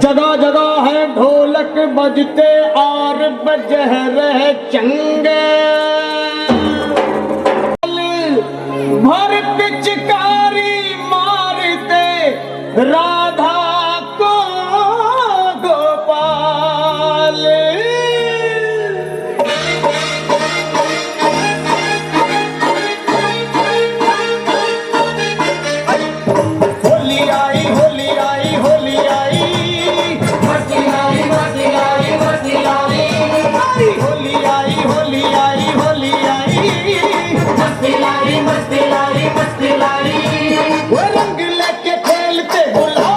जगह जगह है ढोलक बजते और बज रहे चंगे, भर पिचकारी मारते राधा को गोपाल। होली आई होली आई होली आई, मस्ती आई मस्ती आई मस्ती आई, होली आई होली आई होली आई, मस्ती लाई मस्ती लाई मस्ती लाई। वो रंग लेके खेलते गुलाल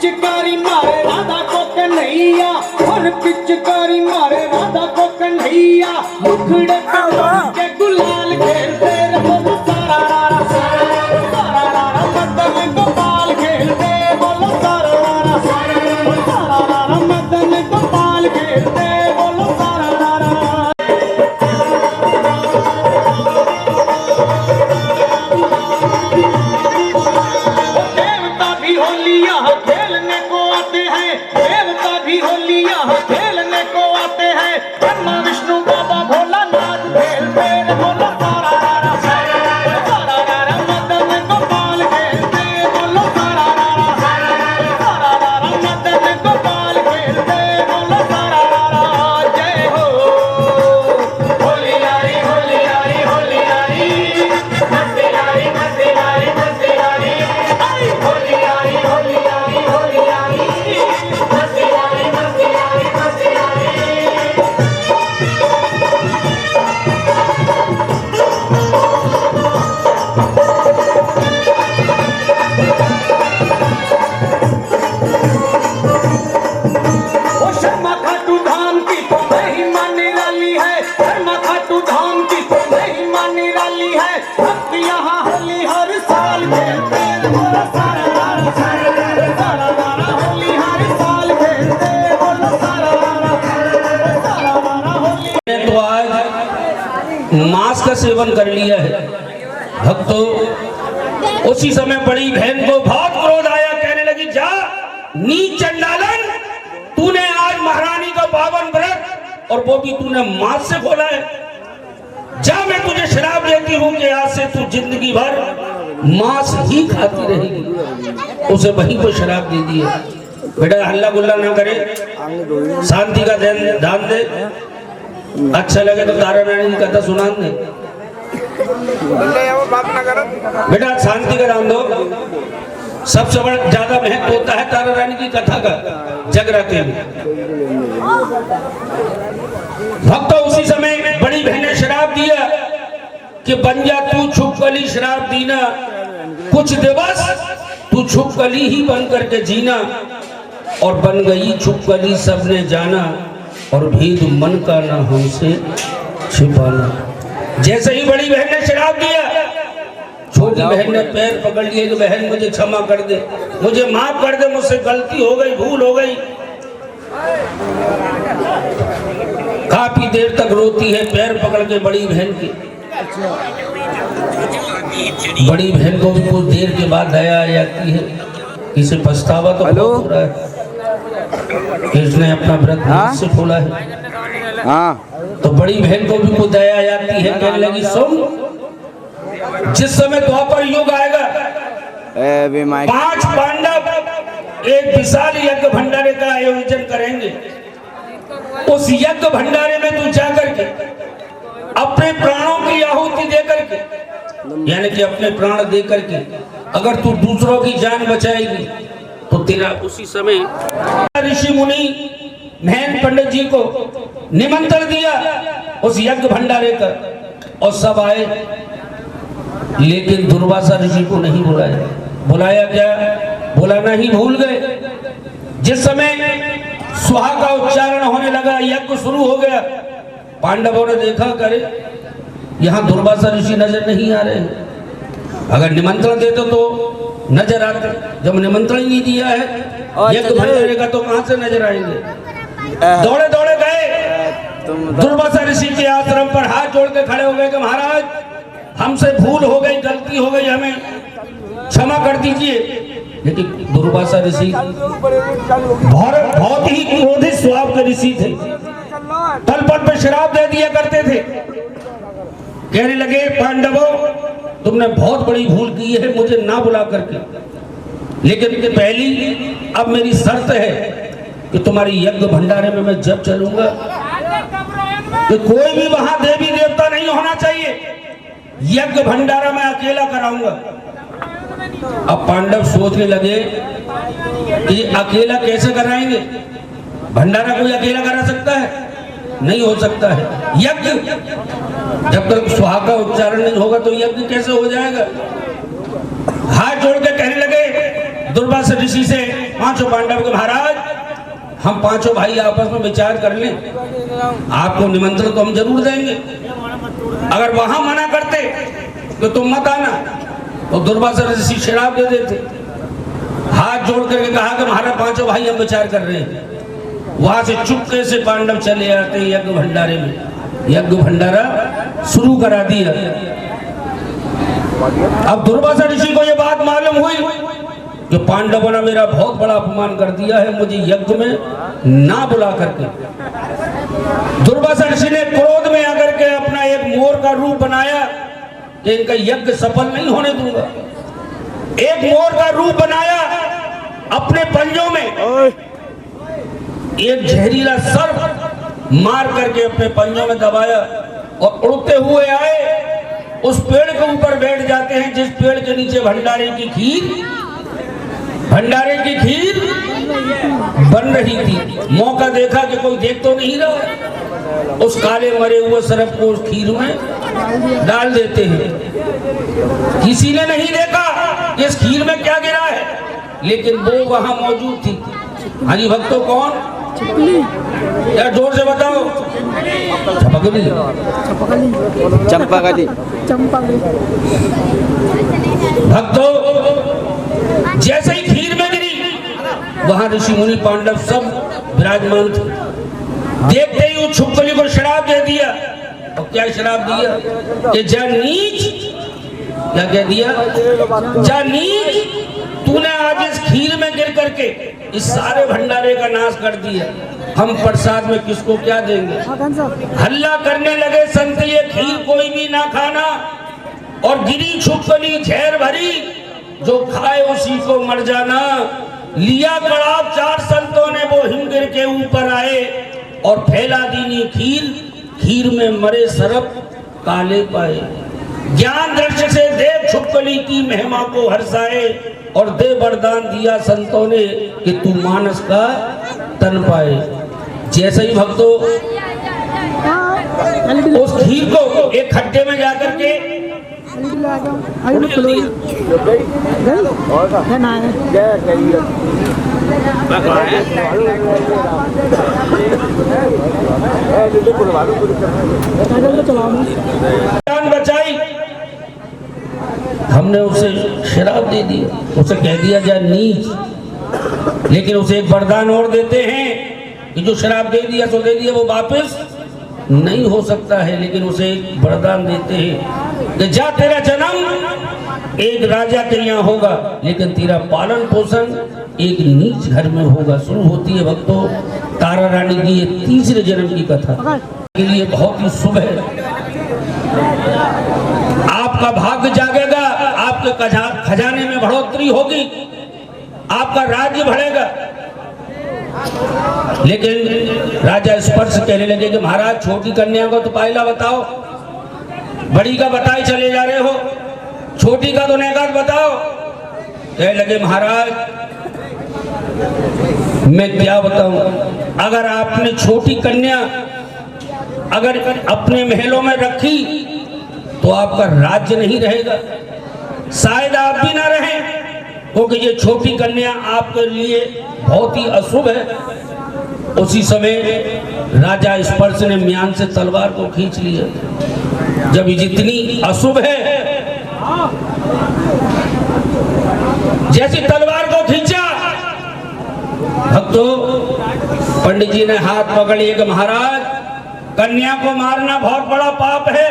पिचकारी मारे राधा को कन्हैया, और पिचकारी मारे राधा को कन्हैया, मुखड़े पे गुलाल खेलते बोलो सारा रारा सारा रारा, मदन गोपाल खेलते बोलो सारा रारा सारा रारा, मदन गोपाल खेलते बोलो सारा रारा। देवता भी होली यहाँ खेलने को आते हैं, देवता भी होली यहाँ खेलने को आते हैं, ब्रह्मा विष्णु बाबा भोलानाथ खेलते बोलो सारा रारा सारा रारा, मदन गोपाल खेलते बोलो सारा रारा सारा रारा, मदन गोपाल खेलते बोलो सारा रारा। जय हो होली आई होली आई होली आई, मस्ती आई मस्ती आई मस्ती आई, होली आई होली आई होली आई, मस्ती आई मस्ती आई मस्ती आई। ओ शर्मा खाटू धाम की तो महिमा निराली है, शर्मा खाटू धाम की तो महिमा निराली है, भक्त यहाँ होली हर साल खेलते बोलो सारा रारा सारा रारा, होली हर साल खेलते बोलो सारा रारा होली। तो आज मांस का सेवन कर लिया है भक्तों। उसी समय बड़ी बहन को बहुत क्रोध आया, कहने लगी जा नीच चंडालन, तूने आज महारानी का पावन व्रत और वो भी तूने मांस से खोला है, जा मैं तुझे शराब देती हूँ कि आज से तू जिंदगी भर मांस ही खाती रहेगी। उसे वहीं को शराब दे दी है। बेटा हल्ला गुल्ला ना करे, शांति का ध्यान दे, अच्छा लगे तो तारा रानी की कथा सुना दे। बेटा शांति का नाम दो। सबसे बड़ा ज्यादा महत्व होता है तारा रानी की कथा का जगराते में। भक्तों उसी समय बड़ी बहन ने शराब दिया कि बन जा तू छुपकली, शराब दीना कुछ दिवस तू छुपकली ही बन करके जीना, और बन गई छुपकली सबने जाना, और भेद मन का ना हमसे छिपाना। जैसे ही बड़ी बहन ने शराब दिया, छोटी बहन ने पैर पकड़ लिए कि बहन मुझे क्षमा कर दे, मुझे माफ कर दे, मुझसे गलती हो गई, भूल हो गई। काफी देर तक रोती है पैर पकड़ के बड़ी बहन की। बड़ी बहन को भी कुछ देर के बाद दया आ जाती है, इसे पछतावा तो बहुत हो रहा है कि इसने अपना व्रत से खोला है। तो बड़ी बहन को भी कुछ दया आ जाती है, कहने लगी सुन, जिस समय द्वापर युग आएगा 5 पांडव एक विशाल यज्ञ भंडारे का आयोजन करेंगे। उस यज्ञ भंडारे में तू जाकर के अपने प्राणों की आहुति दे करके, यानी कि अपने प्राण दे करके अगर तू दूसरों की जान बचाएगी तो तेरा उसी समय। ऋषि मुनि महंत पंडित जी को निमंत्रण दिया उस यज्ञ भंडारे का, और सब आए, लेकिन दुर्वासा ऋषि को नहीं बुलाया। बुलाया क्या, बुलाना ही भूल गए। जिस समय स्वाहा का उच्चारण होने लगा, यज्ञ शुरू हो गया, पांडवों ने देखा करे यहाँ दुर्वासा ऋषि नजर नहीं आ रहे। अगर निमंत्रण देते तो नजर आते, जब निमंत्रण ही नहीं दिया है यज्ञ भंडारे का तो कहां से नजर आएंगे। दौड़े दौड़े गए दुर्वासा ऋषि के आश्रम पर, हाथ जोड़ के खड़े हो गए कि महाराज हमसे भूल हो गई, गलती हो गई, हमें क्षमा कर दीजिए। लेकिन दुर्वासा ऋषि बहुत ही क्रोधित स्वभाव के ऋषि थे, तलपट पे शराब दे दिया करते थे। कहने लगे पांडवों तुमने बहुत बड़ी भूल की है मुझे ना बुला करके, लेकिन पहली अब मेरी शर्त है कि तुम्हारी यज्ञ भंडारे में मैं जब चलूंगा तो कोई भी वहां देवी देवता नहीं होना चाहिए, यज्ञ भंडारा मैं अकेला कराऊंगा। अब पांडव सोचने लगे कि अकेला कैसे कराएंगे, भंडारा कोई अकेला करा सकता है? नहीं हो सकता है। यज्ञ जब तक स्वाहा का उच्चारण नहीं होगा तो यज्ञ कैसे हो जाएगा। हाथ जोड़ के कहने लगे दुर्वासा ऋषि से पांचों पांडव के महाराज हम पांचों भाई आपस में विचार कर लें, आपको निमंत्रण तो हम जरूर देंगे, अगर वहां मना करते तो तुम मत आना। तो दुर्वासा ऋषि शराब दे देते, हाथ जोड़ करके कहा कि महाराज पांचों भाई हम विचार कर रहे हैं। वहां से चुपके से पांडव चले आते यज्ञ भंडारे में, यज्ञ भंडारा शुरू करा दिया। अब दुर्वासा ऋषि को यह बात मालूम हुई कि पांडवों ने मेरा बहुत बड़ा अपमान कर दिया है, मुझे यज्ञ में ना बुला करके। दुर्वासा ऋषि ने क्रोध में आकर के अपना एक मोर का रूप बनाया कि इनका यज्ञ सफल नहीं होने दूंगा। एक मोर का रूप बनाया, अपने पंजों में एक जहरीला सर्प मार करके अपने पंजों में दबाया और उड़ते हुए आए, उस पेड़ के ऊपर बैठ जाते हैं जिस पेड़ के नीचे भंडारे की खीर बन रही थी। मौका देखा कि कोई देख तो नहीं रहा, उस काले मरे हुए सर्प को उस खीर में डाल देते हैं। किसी ने नहीं देखा इस खीर में क्या गिरा है, लेकिन वो वहां मौजूद थी। हरि भक्तों कौन, यार जोर से बताओ। चंपाकली भक्तों, जैसे ही खीर में गिरी वहां ऋषि मुनि पांडव सब विराजमान थे। देखते ही उस छुपकली को शराब दे दिया। और क्या शराब दिया कि जा नीच, क्या कह दिया, जा नीच, तूने आज इस खीर में गिर करके इस सारे भंडारे का नाश कर दिया, हम प्रसाद में किसको क्या देंगे। हल्ला करने लगे संत, ये खीर कोई भी ना खाना, और गिरी छुपकली झेर भरी, जो खाए उसी को मर जाना। लिया कड़ाव चार संतों ने, वो हिम गिर के ऊपर आए और फैला दीनी खीर, खीर में मरे सर्प काले पाए। ज्ञान दृष्टि से देव छुपकली की महिमा को हर्षाए, और दे वरदान दिया संतों ने कि तू मानस का तन पाए। जैसे ही भक्तों उस खीर को एक खड्डे में जाकर के जान बचाई, हमने उसे शराब दे दी, उसे कह दिया जा नीच। लेकिन उसे एक वरदान और देते हैं कि जो शराब दे दिया तो दे दिया, वो वापस नहीं हो सकता है। लेकिन उसे एक वरदान देते हैं कि जा तेरा जन्म एक राजा के यहाँ होगा, लेकिन तेरा पालन पोषण एक नीच घर में होगा। शुरू होती है भक्तों तारा रानी की ये तीसरे जन्म की कथा, के लिए बहुत ही शुभ है। आपका भाग्य जागेगा, आपके खजाने में बढ़ोतरी होगी, आपका राज्य बढ़ेगा। लेकिन राजा स्पर्श कहने लगे कि महाराज छोटी कन्या को तो पहला बताओ, बड़ी का बताए चले जा रहे हो, छोटी का तो नेकात बताओ। कहने लगे महाराज मैं क्या बताऊं, अगर आपने छोटी कन्या अगर अपने महलों में रखी तो आपका राज्य नहीं रहेगा, शायद आप भी ना रहें, क्योंकि ये छोटी कन्या आपके लिए बहुत ही अशुभ है। उसी समय राजा स्पर्श ने म्यान से तलवार को खींच लिया। जब जितनी अशुभ है, जैसी तलवार को खींचा, भक्तों पंडित जी ने हाथ पकड़ लिया कि महाराज कन्या को मारना बहुत बड़ा पाप है,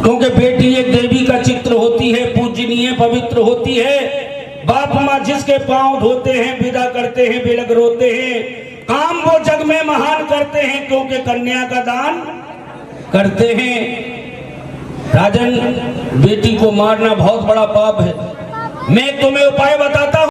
क्योंकि बेटी एक देवी का चित्र होती है, पूजनीय पवित्र होती है। बाप माँ जिसके पांव धोते हैं, विदा करते हैं, बिलग रोते हैं, काम वो जग में महान करते हैं, क्योंकि कन्या का दान करते हैं। राजन बेटी को मारना बहुत बड़ा पाप है। मैं तुम्हें उपाय बताता हूं।